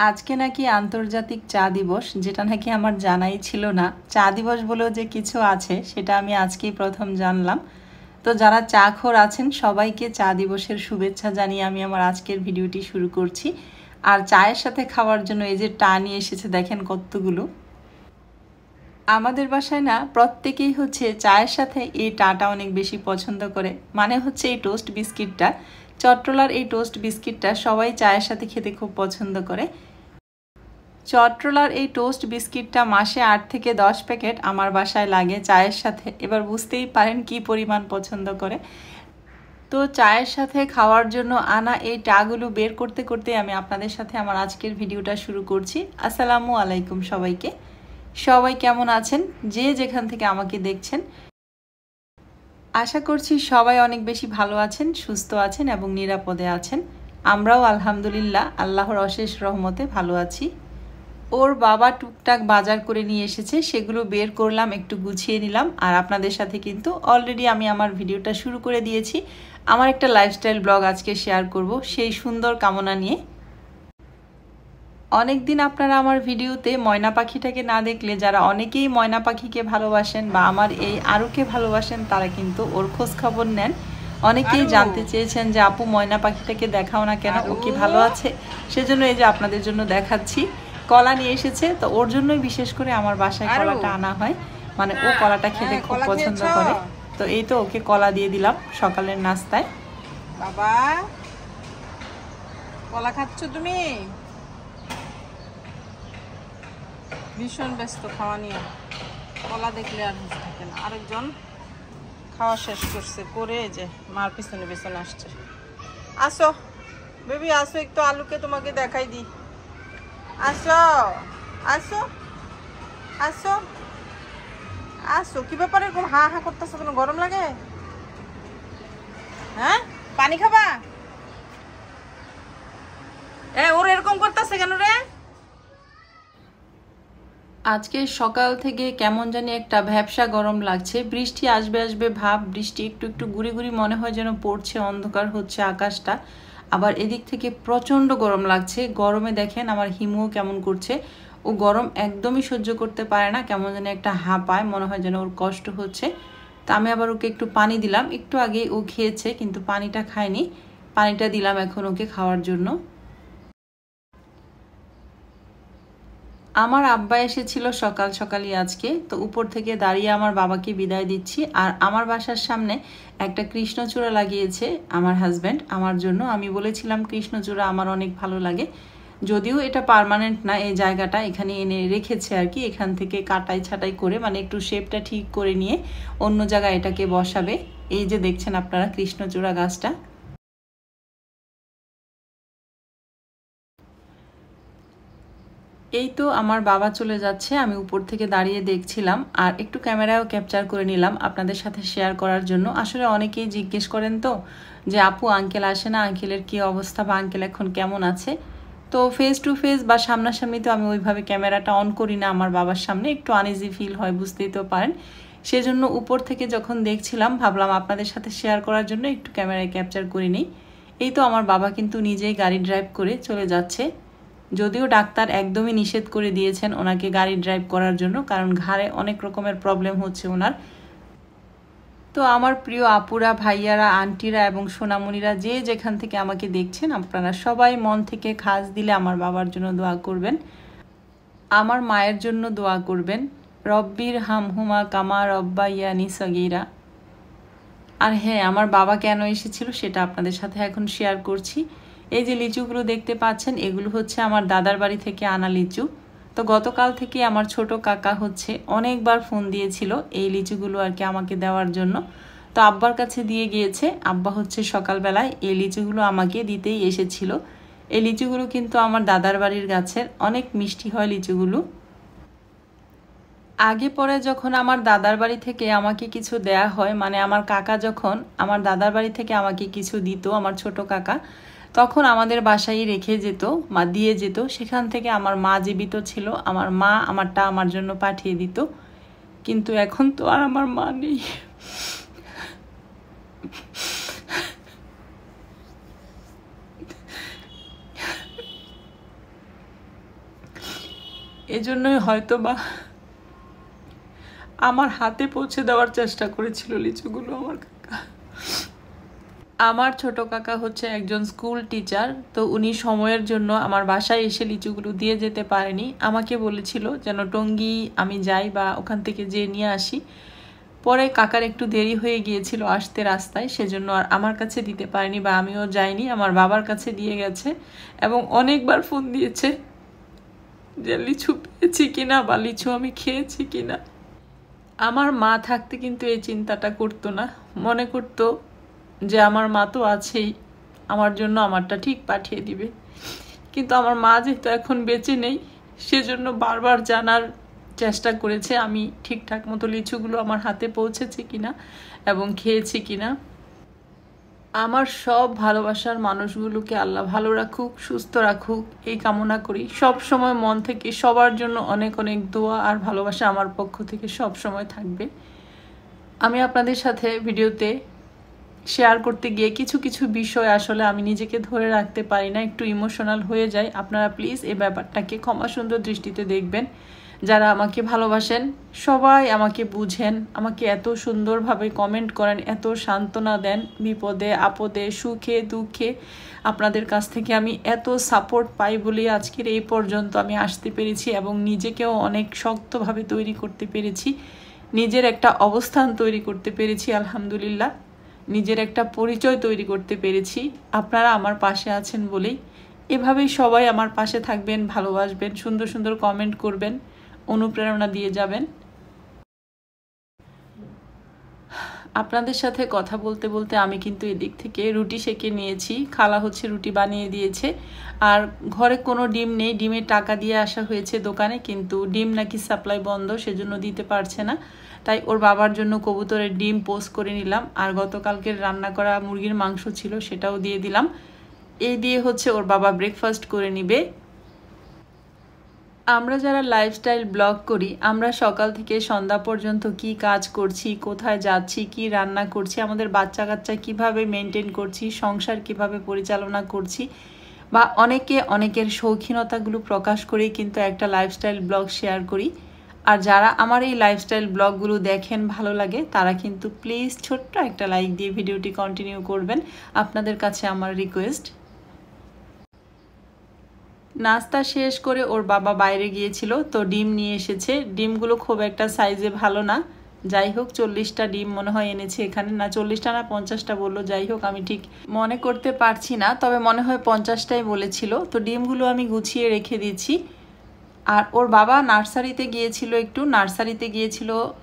আজকে নাকি আন্তর্জাতিক চা দিবস, যেটা নাকি আমার জানাই ছিল না। চা দিবস বলেও যে কিছু আছে সেটা আমি আজকেই প্রথম জানলাম। তো যারা চা খোর আছেন সবাইকে চা দিবসের শুভেচ্ছা জানিয়ে আমি আমার আজকের ভিডিওটি শুরু করছি। আর চায়ের সাথে খাওয়ার জন্য এই যে টা নিয়ে এসেছে, দেখেন কতগুলো। আমাদের বাসায় না প্রত্যেকেই হচ্ছে চায়ের সাথে এই টাটা অনেক বেশি পছন্দ করে। মানে হচ্ছে এই টোস্ট বিস্কিটটা, চট্টলার এই টোস্ট বিস্কিটটা সবাই চায়ের সাথে খেতে খুব পছন্দ করে। চট্টলার এই টোস্ট বিস্কিটটা মাসে 8 থেকে 10 প্যাকেট আমার বাসায় লাগে চায়ের সাথে। এবার বুঝতেই পারেন কি পরিমাণ পছন্দ করে। তো চায়ের সাথে খাওয়ার জন্য আনা এই টাগুলো বের করতে করতে আমি আপনাদের সাথে আমার আজকের ভিডিওটা শুরু করছি। আসসালামু আলাইকুম সবাইকে। সবাই কেমন আছেন, যে যেখান থেকে আমাকে দেখছেন? আশা করছি সবাই অনেক বেশি ভালো আছেন, সুস্থ আছেন এবং নিরাপদে আছেন। আমরাও আলহামদুলিল্লাহ আল্লাহর অশেষ রহমতে ভালো আছি। ওর বাবা টুকটাক বাজার করে নিয়ে এসেছে, সেগুলো বের করলাম, একটু গুছিয়ে নিলাম। আর আপনাদের সাথে কিন্তু অলরেডি আমি আমার ভিডিওটা শুরু করে দিয়েছি। আমার একটা লাইফস্টাইল ব্লগ আজকে শেয়ার করব সেই সুন্দর কামনা নিয়ে। অনেক দিন আপনারা আমার ভিডিওতে ময়না পাখিটাকে না দেখলে, যারা অনেকেই ময়না পাখিকে ভালোবাসেন বা আমার এই আরুকে ভালোবাসেন, তারা কিন্তু ওর খোঁজ খবর নেন। অনেকেই জানতে চেয়েছেন যে আপু ময়না পাখিটাকে দেখাও না কেন, ও কি ভালো আছে? সেজন্য এই যে আপনাদের জন্য দেখাচ্ছি। কলা নিয়ে এসেছে, তো ওর জন্যই বিশেষ করে আমার বাসায় কলাটা আনা হয়। মানে ও কলাটা খেতে খুব পছন্দ করে। তো এই তো ওকে কলা দিয়ে দিলাম সকালের নাস্তায়। বাবা কলা খাচ্ছ তুমি? ভীষণ ব্যস্ত খাওয়া নিয়ে, কলা দেখলে আর হুঁশ থাকে না। আরেকজন খাওয়া শেষ করছে করে যে মার পিছনে পিছনে আসছে। আসো বেবি আসো, একটু আলুকে তোমাকে দেখাই দিই। আসো আসো আসো আসো। কি ব্যাপারে এরকম হা হা করতেছো? কোনো গরম লাগে? হ্যাঁ, পানি খাবা? ওর এরকম করতেছে কেন রে? আজকে সকাল থেকে কেমন জানি একটা ভ্যাপসা গরম লাগছে। বৃষ্টি আসবে আসবে ভাব, বৃষ্টি একটু একটু গুড়ি গুড়ি মনে হয় যেন পড়ছে, অন্ধকার হচ্ছে আকাশটা। আবার এদিক থেকে প্রচণ্ড গরম লাগছে। গরমে দেখেন আমার হিমুও কেমন করছে। ও গরম একদমই সহ্য করতে পারে না, কেমন যেন একটা হাঁপায়, মনে হয় যেন ওর কষ্ট হচ্ছে। তা আমি আবার ওকে একটু পানি দিলাম। একটু আগে ও খেয়েছে কিন্তু পানিটা খায়নি, পানিটা দিলাম এখন ওকে খাওয়ার জন্য। আমার আব্বা এসেছিল সকাল সকালই আজকে। তো উপর থেকে দাঁড়িয়ে আমার বাবাকে বিদায় দিচ্ছি। আর আমার বাসার সামনে একটা কৃষ্ণচূড়া লাগিয়েছে আমার হাজব্যান্ড আমার জন্য। আমি বলেছিলাম কৃষ্ণচূড়া আমার অনেক ভালো লাগে, যদিও এটা পার্মানেন্ট না, এই জায়গাটা এখানে এনে রেখেছে আর কি। এখান থেকে কাটাই ছাটাই করে মানে একটু শেপটা ঠিক করে নিয়ে অন্য জায়গায় এটাকে বসাবে। এই যে দেখছেন আপনারা কৃষ্ণচূড়া গাছটা। এই তো আমার বাবা চলে যাচ্ছে, আমি উপর থেকে দাঁড়িয়ে দেখছিলাম আর একটু ক্যামেরাও ক্যাপচার করে নিলাম আপনাদের সাথে শেয়ার করার জন্য। আসলে অনেকেই জিজ্ঞেস করেন তো যে আপু আঙ্কেল আসে না, আঙ্কেলের কী অবস্থা বা আঙ্কেল এখন কেমন আছে। তো ফেস টু ফেস বা সামনাসামনি তো আমি ওইভাবে ক্যামেরাটা অন করি না আমার বাবার সামনে, একটু আনইজি ফিল হয়, বুঝতেই তো পারেন। সেজন্য উপর থেকে যখন দেখছিলাম ভাবলাম আপনাদের সাথে শেয়ার করার জন্য একটু ক্যামেরায় ক্যাপচার করে নিই। এই তো আমার বাবা কিন্তু নিজেই গাড়ি ড্রাইভ করে চলে যাচ্ছে, যদিও ডাক্তার একদমই নিষেধ করে দিয়েছেন ওনাকে গাড়ি ড্রাইভ করার জন্য, কারণ ঘাড়ে অনেক রকমের প্রবলেম হচ্ছে ওনার। তো আমার প্রিয় আপুরা, ভাইয়ারা, আন্টিরা এবং সোনামণিরা যে যেখান থেকে আমাকে দেখছেন, আপনারা সবাই মন থেকে খাস দিলে আমার বাবার জন্য দোয়া করবেন, আমার মায়ের জন্য দোয়া করবেন। রব্বির হামহুমা কামা রব্বা ইয়ানি সগীরা। আর হ্যাঁ, আমার বাবা কেন এসেছিল সেটা আপনাদের সাথে এখন শেয়ার করছি। এই যে লিচুগুলো দেখতে পাচ্ছেন, এগুলো হচ্ছে আমার দাদার বাড়ি থেকে আনা লিচু। তো গতকাল থেকে আমার ছোট কাকা হচ্ছে অনেকবার ফোন দিয়েছিল এই লিচুগুলো আর কি আমাকে দেওয়ার জন্য। তো আব্বার কাছে দিয়ে গিয়েছে, আব্বা হচ্ছে সকালবেলায় এই লিচুগুলো আমাকে দিতেই এসেছিল। এই লিচুগুলো কিন্তু আমার দাদার বাড়ির গাছের, অনেক মিষ্টি হয় লিচুগুলো। আগে পরে যখন আমার দাদার বাড়ি থেকে আমাকে কিছু দেয়া হয়, মানে আমার কাকা যখন আমার দাদার বাড়ি থেকে আমাকে কিছু দিত, আমার ছোট কাকা, তখন আমাদের বাসায় রেখে যেত, মা দিয়ে যেত। সেখান থেকে আমার মা জীবিত ছিল, আমার মা আমারটা আমার জন্য পাঠিয়ে দিত। কিন্তু এখন তো আর আমার মা নেই। এজন্যই হয়তো বা আমার হাতে পৌঁছে দেওয়ার চেষ্টা করেছিল লিচুগুলো আমার কাকা। আমার ছোট কাকা হচ্ছে একজন স্কুল টিচার, তো উনি সময়ের জন্য আমার বাসায় এসে লিচুগুলো দিয়ে যেতে পারেনি। আমাকে বলেছিল যেন টঙ্গী আমি যাই বা ওখান থেকে যেয়ে নিয়ে আসি। পরে কাকার একটু দেরি হয়ে গিয়েছিল আসতে রাস্তায়, সেজন্য আর আমার কাছে দিতে পারেনি বা আমিও যাইনি, আমার বাবার কাছে দিয়ে গেছে এবং অনেকবার ফোন দিয়েছে যে লিচু পেয়েছি কিনা বা লিচু আমি খেয়েছি কিনা। আমার মা থাকতে কিন্তু এই চিন্তাটা করতো না, মনে করতো যে আমার মা তো আছেই, আমার জন্য আমারটা ঠিক পাঠিয়ে দিবে। কিন্তু আমার মা যেহেতু এখন বেঁচে নেই, সেজন্য বারবার জানার চেষ্টা করেছে আমি ঠিকঠাক মতো লিচুগুলো আমার হাতে পৌঁছেছে কিনা এবং খেয়েছি কিনা। আমার সব ভালোবাসার মানুষগুলোকে আল্লাহ ভালো রাখুক, সুস্থ রাখুক এই কামনা করি। সব সময় মন থেকে সবার জন্য অনেক অনেক দোয়া আর ভালোবাসা আমার পক্ষ থেকে সব সময় থাকবে। আমি আপনাদের সাথে ভিডিওতে শেয়ার করতে গিয়ে কিছু কিছু বিষয় আসলে আমি নিজেকে ধরে রাখতে পারি না, একটু ইমোশনাল হয়ে যায়। আপনারা প্লিজ এই ব্যাপারটাকে ক্ষমা সুন্দর দৃষ্টিতে দেখবেন। যারা আমাকে ভালোবাসেন সবাই আমাকে বুঝেন, আমাকে এত সুন্দরভাবে কমেন্ট করেন, এত সান্ত্বনা দেন বিপদে আপদে সুখে দুঃখে। আপনাদের কাছ থেকে আমি এত সাপোর্ট পাই বলেই আজকের এই পর্যন্ত আমি আসতে পেরেছি এবং নিজেকেও অনেক শক্তভাবে তৈরি করতে পেরেছি, নিজের একটা অবস্থান তৈরি করতে পেরেছি আলহামদুলিল্লাহ, নিজের একটা পরিচয় তৈরি করতে পেরেছি। আপনারা আমার পাশে আছেন বলেই। এভাবেই সবাই আমার পাশে থাকবেন, ভালোবাসবেন, সুন্দর সুন্দর কমেন্ট করবেন, অনুপ্রেরণা দিয়ে যাবেন। আপনাদের সাথে কথা বলতে বলতে আমি কিন্তু এদিক থেকে রুটি সেঁকে নিয়েছি। খালা হচ্ছে রুটি বানিয়ে দিয়েছে। আর ঘরে কোনো ডিম নেই, ডিমের টাকা দিয়ে আসা হয়েছে দোকানে, কিন্তু ডিম নাকি সাপ্লাই বন্ধ, সেজন্য দিতে পারছে না। তাই ওর বাবার জন্য কবুতরের ডিম পোস্ট করে নিলাম। আর গতকালকের রান্না করা মুরগির মাংস ছিল, সেটাও দিয়ে দিলাম। এই দিয়ে হচ্ছে ওর বাবা ব্রেকফাস্ট করে নিবে। আমরা যারা লাইফস্টাইল ব্লগ করি, আমরা সকাল থেকে সন্ধ্যা পর্যন্ত কি কাজ করছি, কোথায় যাচ্ছি, কি রান্না করছি, আমাদের বাচ্চা কাচ্চা কীভাবে মেনটেন করছি, সংসার কিভাবে পরিচালনা করছি, বা অনেকে অনেকের শৌখিনতাগুলো প্রকাশ করেই কিন্তু একটা লাইফস্টাইল ব্লগ শেয়ার করি। আর যারা আমার এই লাইফস্টাইল ব্লগগুলো দেখেন ভালো লাগে, তারা কিন্তু প্লিজ ছোট্ট একটা লাইক দিয়ে ভিডিওটি কন্টিনিউ করবেন, আপনাদের কাছে আমার রিকোয়েস্ট। নাস্তা শেষ করে ওর বাবা বাইরে গিয়েছিল, তো ডিম নিয়ে এসেছে। ডিমগুলো খুব একটা সাইজে ভালো না, যাই হোক 40টা ডিম মনে হয় এনেছে এখানে, না 40টা না 50টা বললো, যাই হোক আমি ঠিক মনে করতে পারছি না, তবে মনে হয় 50টাই বলেছিল। তো ডিমগুলো আমি গুছিয়ে রেখে দিয়েছি। আর ওর বাবা নার্সারিতে গিয়েছিল,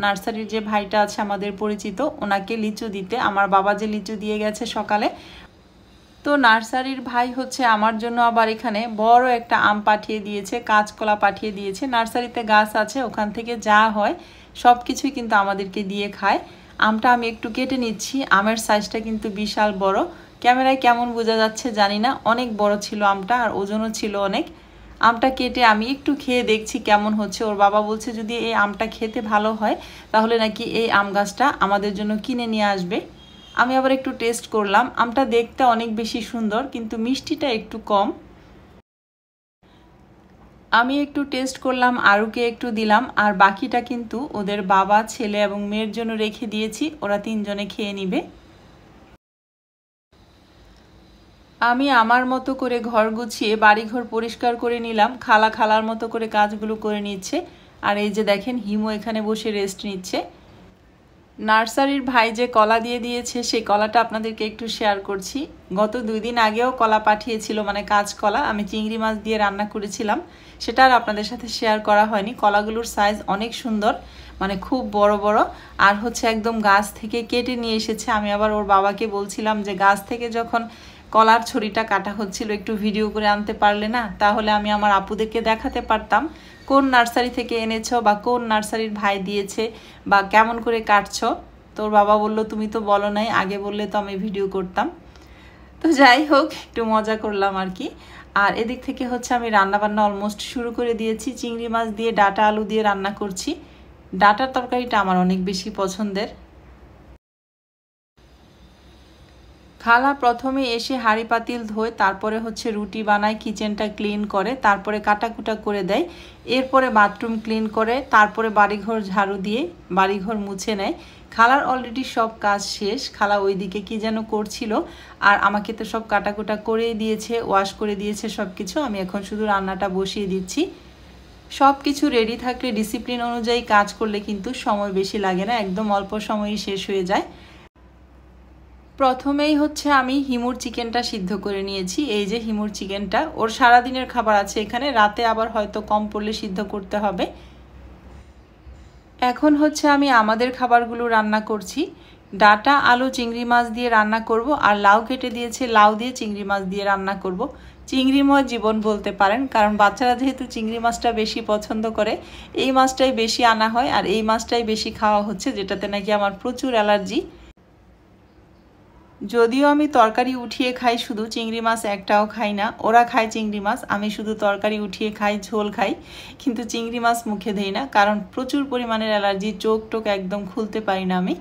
নার্সারির যে ভাইটা আছে আমাদের পরিচিত, ওনাকে লিচু দিতে। আমার বাবা যে লিচু দিয়ে গেছে সকালে, তো নার্সারির ভাই হচ্ছে আমার জন্য আবার এখানে বড় একটা আম পাঠিয়ে দিয়েছে, কাঁচকলা পাঠিয়ে দিয়েছে। নার্সারিতে গাছ আছে, ওখান থেকে যা হয় সব কিছুই কিন্তু আমাদেরকে দিয়ে খায়। আমটা আমি একটু কেটে নিচ্ছি, আমের সাইজটা কিন্তু বিশাল বড়, ক্যামেরায় কেমন বোঝা যাচ্ছে জানি না, অনেক বড় ছিল আমটা আর ওজনও ছিল অনেক। আমটা কেটে আমি একটু খেয়ে দেখছি কেমন হচ্ছে। ওর বাবা বলছে যদি এই আমটা খেতে ভালো হয় তাহলে নাকি এই আম গাছটা আমাদের জন্য কিনে নিয়ে আসবে। আমি আবার একটু টেস্ট করলাম, আমটা দেখতে অনেক বেশি সুন্দর কিন্তু মিষ্টিটা একটু কম। আমি একটু টেস্ট করলাম, আরুকে একটু দিলাম, আর বাকিটা কিন্তু ওদের বাবা, ছেলে এবং মেয়ের জন্য রেখে দিয়েছি, ওরা 3জনে খেয়ে নিবে। আমি আমার মতো করে ঘর গুছিয়ে বাড়িঘর পরিষ্কার করে নিলাম, খালার মতো করে কাজগুলো করে নিচ্ছে। আর এই যে দেখেন হিমু এখানে বসে রেস্ট নিচ্ছে। নার্সারির ভাই যে কলা দিয়ে দিয়েছে সেই কলাটা আপনাদেরকে একটু শেয়ার করছি। গত 2 দিন আগেও কলা পাঠিয়েছিল, মানে কাঁচকলা, আমি চিংড়ি মাছ দিয়ে রান্না করেছিলাম, সেটা আর আপনাদের সাথে শেয়ার করা হয়নি। কলাগুলোর সাইজ অনেক সুন্দর, মানে খুব বড় বড়, আর হচ্ছে একদম গাছ থেকে কেটে নিয়ে এসেছে। আমি আবার ওর বাবাকে বলছিলাম যে গাছ থেকে যখন কলার ছড়িটা কাটা হচ্ছিল একটু ভিডিও করে আনতে পারলে না, তাহলে আমি আমার আপুদেরকে দেখাতে পারতাম কোন নার্সারি থেকে এনেছো বা কোন নার্সারির ভাই দিয়েছে বা কেমন করে কাটছো। তোর বাবা বলল তুমি তো বলো নাই, আগে বললে তো আমি ভিডিও করতাম। তো যাই হোক একটু মজা করলাম আর কি। আর এদিক থেকে হচ্ছে আমি রান্নাবান্না অলমোস্ট শুরু করে দিয়েছি। চিংড়ি মাছ দিয়ে ডাঁটা আলু দিয়ে রান্না করছি। ডাঁটার তরকারিটা আমার অনেক বেশি পছন্দের। খালা প্রথমে এসে হাঁড়ি পাতিল ধোয়, তারপরে হচ্ছে রুটি বানায়, কিচেনটা ক্লিন করে, তারপরে কাটাকুটা করে দেয়, এরপরে বাথরুম ক্লিন করে, তারপরে বাড়িঘর ঝাড়ু দিয়ে বাড়িঘর মুছে নেয়। খালার অলরেডি সব কাজ শেষ। খালা ওইদিকে কি যেন করছিল, আর আমাকে তো সব কাটাকুটা করেই দিয়েছে, ওয়াশ করে দিয়েছে সব কিছু। আমি এখন শুধু রান্নাটা বসিয়ে দিচ্ছি। সব কিছু রেডি থাকলে, ডিসিপ্লিন অনুযায়ী কাজ করলে কিন্তু সময় বেশি লাগে না, একদম অল্প সময়ই শেষ হয়ে যায়। প্রথমেই হচ্ছে আমি হিমুর চিকেনটা সিদ্ধ করে নিয়েছি। এই যে হিমুর চিকেনটা, ওর সারাদিনের খাবার আছে এখানে, রাতে আবার হয়তো কম পড়লে সিদ্ধ করতে হবে। এখন হচ্ছে আমি আমাদের খাবারগুলো রান্না করছি। ডাটা, আলু, চিংড়ি মাছ দিয়ে রান্না করব, আর লাউ কেটে দিয়েছে, লাউ দিয়ে চিংড়ি মাছ দিয়ে রান্না করব। চিংড়িময় জীবন বলতে পারেন, কারণ বাচ্চারা যেহেতু চিংড়ি মাছটা বেশি পছন্দ করে, এই মাছটাই বেশি আনা হয়, আর এই মাছটাই বেশি খাওয়া হচ্ছে, যেটাতে নাকি আমার প্রচুর অ্যালার্জি। যদিও আমি তরকারি উঠিয়ে খাই, শুধু চিংড়ি মাছ একটাও খাই না। ওরা খায় চিংড়ি মাছ, আমি শুধু তরকারি উঠিয়ে খাই, ঝোল খাই, কিন্তু চিংড়ি মাছ মুখে দেই না, কারণ প্রচুর পরিমাণের অ্যালার্জি, চোখ টোক একদম খুলতে পারি না আমি।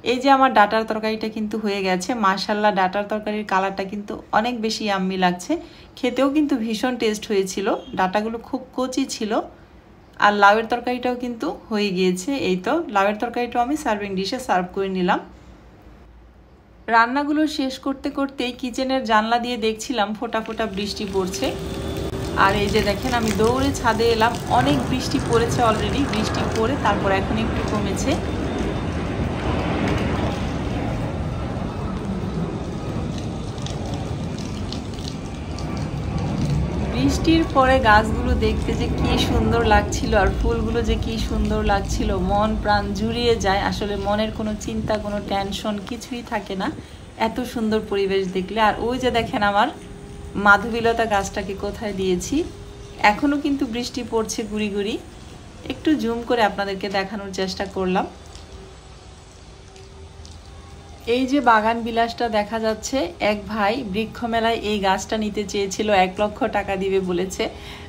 এই যে আমার ডাটার তরকারিটা কিন্তু হয়ে গেছে। মাশাল্লাহ, ডাটার তরকারির কালারটা কিন্তু অনেক বেশি ইয়াম্মি লাগছে, খেতেও কিন্তু ভীষণ টেস্ট হয়েছিল। ডাটাগুলো খুব কচি ছিল। আর লাউয়ের তরকারিটাও কিন্তু হয়ে গিয়েছে। এই তো লাউয়ের তরকারিটাও আমি সার্ভিং ডিশে সার্ভ করে নিলাম। রান্নাগুলো শেষ করতে করতেই কিচেনের জানলা দিয়ে দেখছিলাম ফোঁটা ফোঁটা বৃষ্টি পড়ছে। আর এই যে দেখেন, আমি দৌড়ে ছাদে এলাম। অনেক বৃষ্টি পড়েছে অলরেডি, বৃষ্টি পড়ে তারপর এখন একটু কমেছে। বৃষ্টির পরে গাছগুলো দেখতে যে কি সুন্দর লাগছিল, আর ফুলগুলো যে কি সুন্দর লাগছিল, মন প্রাণ জুড়িয়ে যায়। আসলে মনের কোনো চিন্তা, কোনো টেনশন কিছুই থাকে না এত সুন্দর পরিবেশ দেখলে। আর ওই যে দেখেন আমার মাধবীলতা গাছটাকে কোথায় দিয়েছি, এখনও কিন্তু বৃষ্টি পড়ছে গুড়ি গুড়ি। একটু জুম করে আপনাদেরকে দেখানোর চেষ্টা করলাম। এই যে বাগান বিলাসটা দেখা যাচ্ছে, এক ভাই বৃক্ষ মেলায় এই গাছটা নিতে চেয়েছিল, 1 লক্ষ টাকা দিবে বলেছে।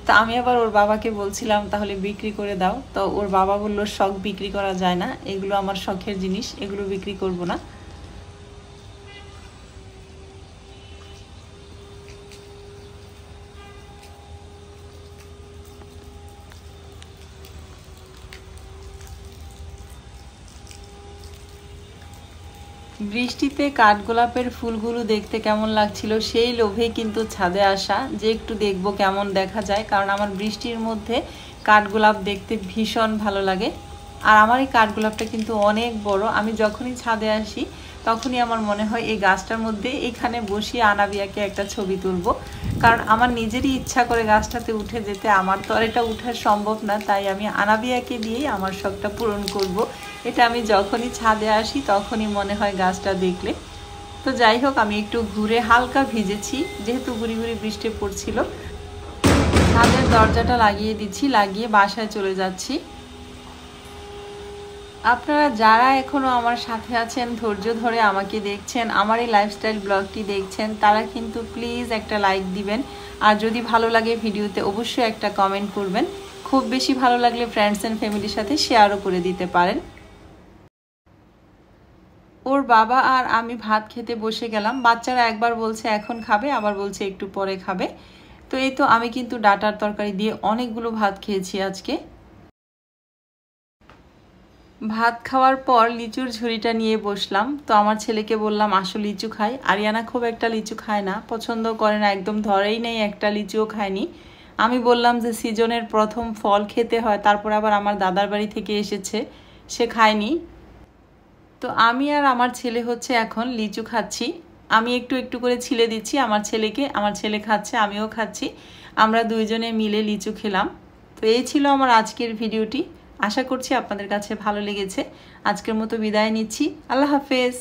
তো আমি আবার ওর বাবাকে বলছিলাম তাহলে বিক্রি করে দাও। তো ওর বাবা বলল শখ বিক্রি করা যায় না, এগুলো আমার শখের জিনিস, এগুলো বিক্রি করব না। বৃষ্টিতে কাঠগোলাপের ফুলগুলো দেখতে কেমন লাগছিল, সেই লোভে কিন্তু ছাদে আসা, যে একটু দেখবো কেমন দেখা যায়। কারণ আমার বৃষ্টির মধ্যে কাঠগোলাপ দেখতে ভীষণ ভালো লাগে। আর আমার এই কাঠগোলাপটা কিন্তু অনেক বড়। আমি যখনই ছাদে আসি তখনই আমার মনে হয় এই গাছটার মধ্যে এখানে বসিয়ে আনাবিয়াকে একটা ছবি তুলবো। কারণ আমার নিজেরই ইচ্ছা করে গাছটাতে উঠে যেতে, আমার তো আর এটা উঠা সম্ভব না, তাই আমি আনাবিয়াকে দিয়েই আমার শখটা পূরণ করব। এটা আমি যখনই ছাদে আসি তখনই মনে হয় গাছটা দেখলে। তো যাই হোক, আমি একটু ঘুরে হালকা ভিজেছি, যেহেতু গুড়ি গুড়ি বৃষ্টি পড়ছিল। ছাদের দরজাটা লাগিয়ে দিচ্ছি, লাগিয়ে বাসায় চলে যাচ্ছি। আপনারা যারা এখনও আমার সাথে আছেন, ধৈর্য ধরে আমাকে দেখছেন, আমার এই লাইফস্টাইল ব্লগটি দেখছেন, তারা কিন্তু প্লিজ একটা লাইক দিবেন। আর যদি ভালো লাগে ভিডিওতে অবশ্যই একটা কমেন্ট করবেন। খুব বেশি ভালো লাগলে ফ্রেন্ডস অ্যান্ড ফ্যামিলির সাথে শেয়ারও করে দিতে পারেন। ওর বাবা আর আমি ভাত খেতে বসে গেলাম। বাচ্চারা একবার বলছে এখন খাবে, আবার বলছে একটু পরে খাবে। তো এই তো আমি কিন্তু ডাটার তরকারি দিয়ে অনেকগুলো ভাত খেয়েছি আজকে। ভাত খাওয়ার পর লিচুর ঝুড়িটা নিয়ে বসলাম। তো আমার ছেলেকে বললাম আসো লিচু খাই। আরিয়ানা খুব একটা লিচু খায় না, পছন্দ করে না, একদম ধরেই নেই, একটা লিচুও খায়নি। আমি বললাম যে সিজনের প্রথম ফল খেতে হয়, তারপর আবার আমার দাদার বাড়ি থেকে এসেছে, সে খায়নি। তো আমি আর আমার ছেলে হচ্ছে এখন লিচু খাচ্ছি। আমি একটু একটু করে ছিলে দিচ্ছি আমার ছেলেকে, আমার ছেলে খাচ্ছে, আমিও খাচ্ছি। আমরা দুইজনে মিলে লিচু খেলাম। তো এই ছিল আমার আজকের ভিডিওটি। আশা করছি আপনাদের কাছে ভালো লেগেছে। আজকের মতো বিদায় নিচ্ছি। আল্লাহ হাফেজ।